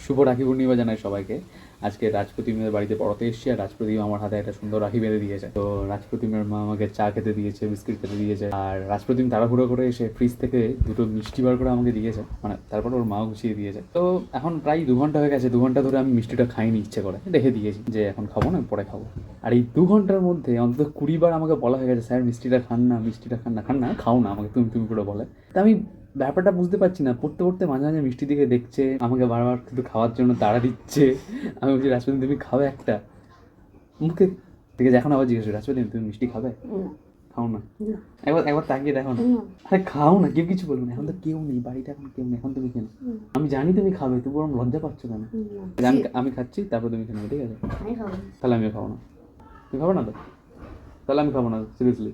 শুভ রাখি পূর্ণিমা জানাই সবাইকে। আজকে রাজপ্রতিমের বাড়িতে পড়াতে এসেছি, আর রাজপ্রতিম আমার হাতে একটা সুন্দর রাখি বেঁধে দিয়েছে। তো রাজপ্রতিমের মা আমাকে চা খেতে দিয়েছে, বিস্কিট খেতে দিয়েছে, আর রাজপ্রতিম তাড়াহুড়ো করে এসে ফ্রিজ থেকে দুটো মিষ্টি বার করে আমাকে দিয়েছে, মানে তারপর ওর মাও গুছিয়ে দিয়েছে। তো এখন প্রায় 2 ঘন্টা হয়ে গেছে, 2 ঘন্টা ধরে আমি মিষ্টিটা খাইনি, ইচ্ছে করে রেখে দিয়েছি যে এখন খাবো না, পরে খাবো। আর এই 2 ঘন্টার মধ্যে অন্তত 20 বার আমাকে বলা হয়ে গেছে, স্যার মিষ্টিটা খান না, মিষ্টিটা খান না, খান না, খাও না, আমাকে তুমি তুমি করে বলে। তা আমি ব্যাপারটা বুঝতে পারছি না, পড়তে পড়তে মাঝে মাঝে মিষ্টি দিকে দেখছে, আমাকে বারবার কিন্তু খাওয়ার জন্য তাড়া দিচ্ছে। আমি বলছি রাজপ্রতিম তুমি খাবে একটা, মুখে ঠিক আছে। এখন আবার জিজ্ঞেস করি রাজপ্রতিম তুমি মিষ্টি খাবে, খাও না, একবার একবার তাকিয়ে দেখো না, আরে খাও না, কেউ কিছু বলবে না, এখন তো কেউ নেই বাড়িতে, এখন কেউ নেই, এখন তুমি কেন, আমি জানি তুমি খাবে, তবু বরং লজ্জা পাচ্ছ কেন? আমি খাচ্ছি, তারপর তুমি খেয়ে নেবে, ঠিক আছে? তাহলে আমিও খাবো না। তুমি খাবো না তো? তাহলে আমি খাবো না, সিরিয়াসলি।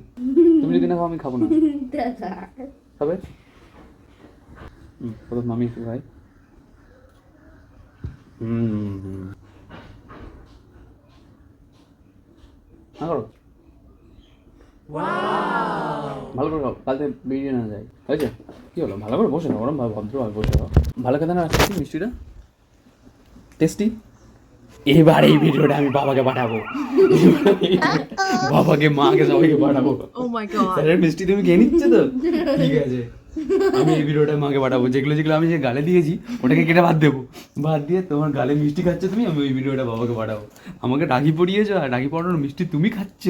তুমি যদি না খাও আমি খাবো না। খাবে? প্রথম আমি একটু খাই। না করো, ভালো করে খাও, কালকে বেরিয়ে না যায়, হয়েছে? কি হলো, ভালো করে বসে না, ওরম ভাবে ভদ্রভাবে বসে খাও। ভালো খেতে না রাখছি মিষ্টিটা, টেস্টি। এবার এই ভিডিওটা আমি বাবাকে পাঠাবো, বাবাকে, মাকে, সবাইকে পাঠাবো। স্যারের মিষ্টি তুমি খেয়ে নিচ্ছে তো, ঠিক আছে। আমি এই ভিডিওটা মাকে পাঠাবো, যেগুলো যেগুলো আমি যে গালে দিয়েছি ওটাকে কেটে বাদ দেবো, বাদ দিয়ে তোমার গালে মিষ্টি খাচ্ছ তুমি, আমি ওই ভিডিওটা বাবাকে পাঠাবো। আমাকে রাখি পরিয়েছো, আর রাখি পরানোর মিষ্টি তুমি খাচ্ছ,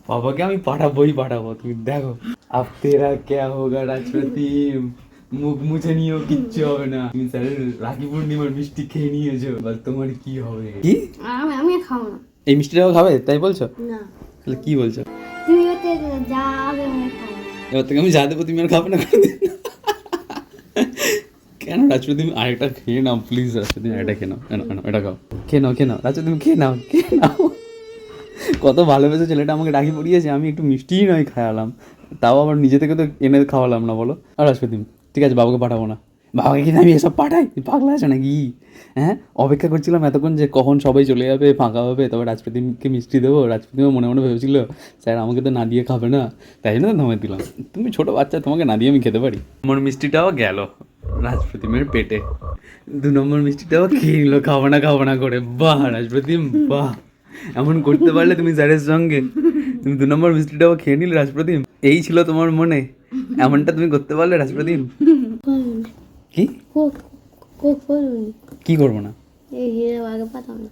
বাবাকে আমি পাঠাবোই পাঠাবো, তুমি দেখো। আব তেরা ক্যা হোগা রাজপ্রতিম, মুখ মুছে নিয়েও কিচ্ছু হবে না, তুমি স্যারের রাখি পূর্ণিমার মিষ্টি খেয়ে নিয়েছো, বল তোমার কি হবে? কি আমি খাবো না এই মিষ্টিটাও খাবে তাই বলছো? না, তাহলে কি বলছো? তুমি ওতে যা আগে আমি খাবো। এবার থেকে আমি যা দেবো তুমি আর খাবে না কোনোদিন? কেন রাজপ্রতিম, আরেকটা খেয়ে নাও প্লিজ, রাজপ্রতিম আরেকটা খেয়ে নাও, এটা খাও, খেয়ে নাও, খেয়ে নাও রাজপ্রতিম, খেয়ে নাও, খেয়ে নাও। কত ভালোবেসে ছেলেটা আমাকে রাখি পড়িয়েছে, আমি একটু মিষ্টিই নয় খাওয়ালাম, তাও আবার নিজে থেকে তো এনে খাওয়ালাম না, বলো? আর রাজপ্রতিম ঠিক আছে, বাবাকে পাঠাবো না, বাবাকে কিন্তু আমি এসব পাঠাই, পাগলা আছে নাকি? হ্যাঁ, অপেক্ষা করছিলাম এতক্ষণ যে কখন সবাই চলে যাবে, ফাঁকা হবে, তবে রাজপ্রতিমকে মিষ্টি দেবো। রাজপ্রতিমও মনে মনে ভেবেছিল স্যার আমাকে তো না দিয়ে খাবে না, তাই জন্য তো তোমায় দিলাম, তুমি ছোটো বাচ্চা, তোমাকে না দিয়ে আমি খেতে পারি। আমার মিষ্টিটাও গেল রাজপ্রতিমের পেটে, 2 নম্বর মিষ্টিটাও খেয়ে নিল খাবো না খাবো না করে। বাহ রাজপ্রতিম, বাহ, এমন করতে পারলে তুমি স্যারের সঙ্গে, তুমি 2 নম্বর মিষ্টিটাও খেয়ে নিলে রাজপ্রতিম, এই ছিল তোমার মনে, এমনটা তুমি করতে পারলে রাজপ্রতিম? কি কি করবো না? এই হিরে আগে পাঠাও না।